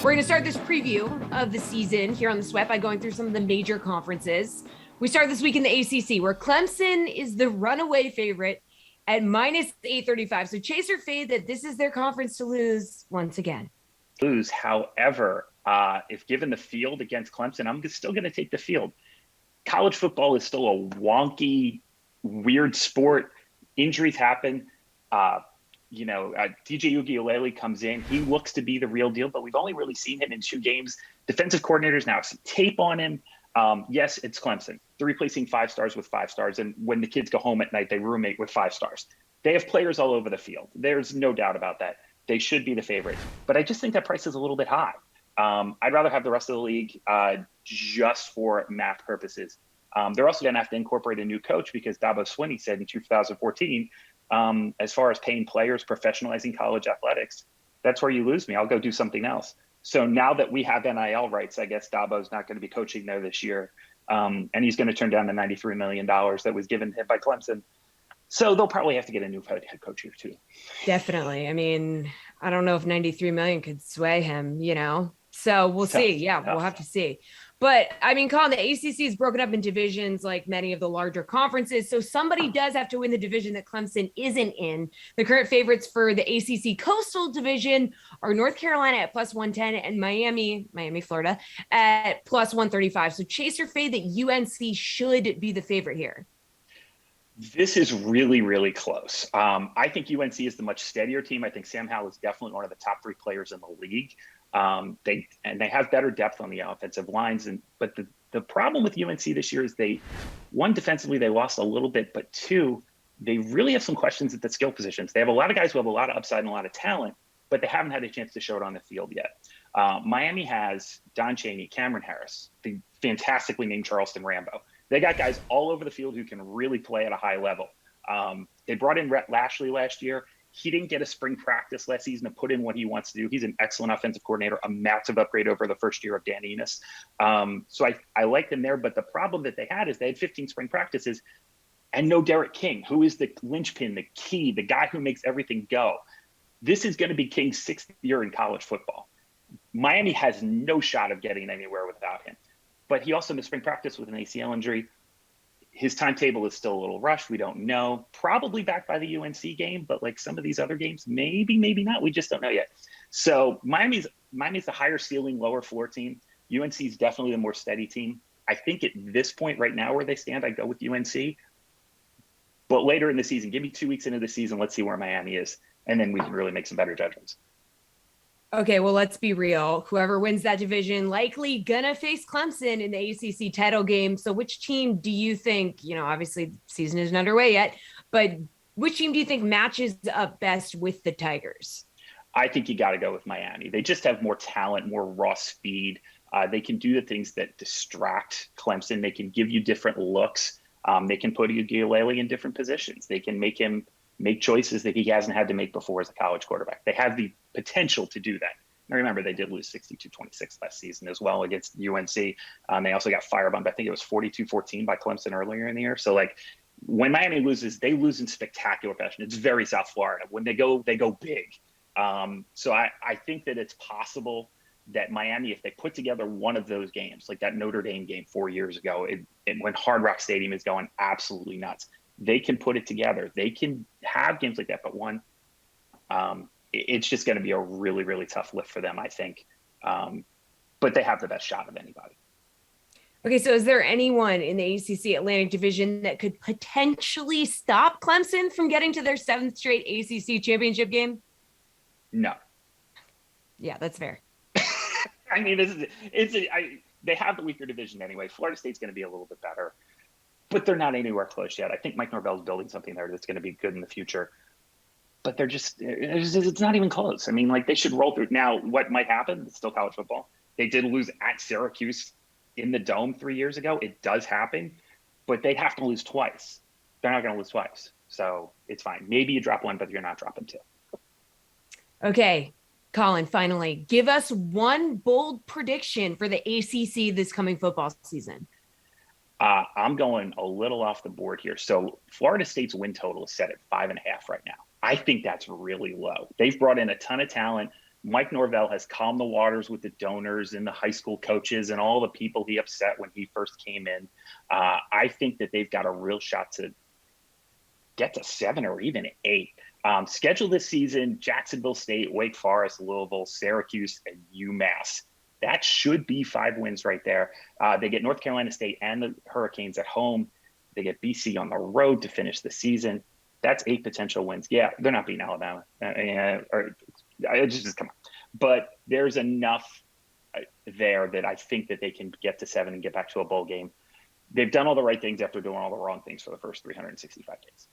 We're going to start this preview of the season here on the Sweat by going through some of the major conferences. We start this week in the ACC, where Clemson is the runaway favorite at minus 835. So chase or fade that this is their conference to lose once again. However, if given the field against Clemson, I'm still going to take the field. College football is still a wonky, weird sport. Injuries happen. DJ Uiagalelei comes in. He looks to be the real deal, but we've only really seen him in 2 games. Defensive coordinators now have some tape on him. Yes, it's Clemson. They're replacing 5 stars with 5 stars. And when the kids go home at night, they roommate with 5 stars. They have players all over the field. There's no doubt about that. They should be the favorite. But I just think that price is a little bit high. I'd rather have the rest of the league just for math purposes. They're also going to have to incorporate a new coach because Dabo Swinney said in 2014, as far as paying players, professionalizing college athletics, that's where you lose me. I'll go do something else. So now that we have NIL rights, I guess Dabo's not going to be coaching there this year. And he's going to turn down the $93 million that was given him by Clemson. So they'll probably have to get a new head coach here too. Definitely. I mean, I don't know if 93 million could sway him, So we'll see. Yeah, we'll have to see. But I mean, Collin, the ACC is broken up in divisions like many of the larger conferences. So somebody does have to win the division that Clemson isn't in. The current favorites for the ACC Coastal Division are North Carolina at plus 110 and Miami, Florida at plus 135. So chase or fade that UNC should be the favorite here. This is really, really close. I think UNC is the much steadier team. I think Sam Howell is definitely one of the top 3 players in the league. They have better depth on the offensive lines, but the problem with UNC this year is defensively they lost a little bit, but 2, they really have some questions at the skill positions. They have a lot of guys who have a lot of upside and a lot of talent, but they haven't had a chance to show it on the field yet. Miami has Don Chaney, Cameron Harris, the fantastically named Charleston Rambo. They got guys all over the field who can really play at a high level. They brought in Rhett Lashley last year. He didn't get a spring practice last season to put in what he wants to do. He's an excellent offensive coordinator, a massive upgrade over the first year of Dan Enos. So I like them there, but the problem that they had is they had 15 spring practices and no Derek King, who is the linchpin, the key, the guy who makes everything go. This is going to be King's 6th year in college football. Miami has no shot of getting anywhere without him. But he also missed spring practice with an ACL injury. His timetable is still a little rushed. We don't know. Probably back by the UNC game, but like some of these other games, maybe not. We just don't know yet. So Miami's the higher ceiling, lower floor team. UNC is definitely the more steady team. I think at this point right now where they stand, I'd go with UNC. But later in the season, give me 2 weeks into the season, let's see where Miami is. And then we can really make some better judgments. Okay, well, let's be real. Whoever wins that division likely gonna face Clemson in the ACC title game. So which team do you think, obviously the season isn't underway yet, but which team do you think matches up best with the Tigers? I think you got to go with Miami. They just have more talent, more raw speed. They can do the things that distract Clemson. They can give you different looks. They can put Uiagalelei in different positions. They can make him make choices that he hasn't had to make before as a college quarterback. They have the potential to do that. Now, remember, they did lose 62-26 last season as well against UNC. They also got firebombed. I think it was 42-14 by Clemson earlier in the year. So, when Miami loses, they lose in spectacular fashion. It's very South Florida. When they go big. So I think that it's possible that Miami, if they put together one of those games, like that Notre Dame game 4 years ago, when Hard Rock Stadium is going absolutely nuts, they can put it together. They can have games like that, but it's just going to be a really, really tough lift for them, I think. But they have the best shot of anybody. Okay, so is there anyone in the ACC Atlantic Division that could potentially stop Clemson from getting to their 7th straight ACC championship game? No. Yeah, that's fair. I mean, they have the weaker division anyway. Florida State's going to be a little bit better, but they're not anywhere close yet. I think Mike Norvell's building something there that's going to be good in the future. But it's not even close. I mean, they should roll through. Now, what might happen? It's still college football. They did lose at Syracuse in the Dome 3 years ago. It does happen, but they'd have to lose twice. They're not going to lose twice. So it's fine. Maybe you drop one, but you're not dropping 2. Okay, Collin, finally, give us one bold prediction for the ACC this coming football season. I'm going a little off the board here. So Florida State's win total is set at 5.5 right now. I think that's really low. They've brought in a ton of talent. Mike Norvell has calmed the waters with the donors and the high school coaches and all the people he upset when he first came in. I think that they've got a real shot to get to 7 or even 8. Schedule this season: Jacksonville State, Wake Forest, Louisville, Syracuse, and UMass. That should be 5 wins right there. They get North Carolina State and the Hurricanes at home. They get BC on the road to finish the season. That's 8 potential wins. Yeah, they're not beating Alabama. Just come on. But there's enough there that I think that they can get to 7 and get back to a bowl game. They've done all the right things after doing all the wrong things for the first 365 days.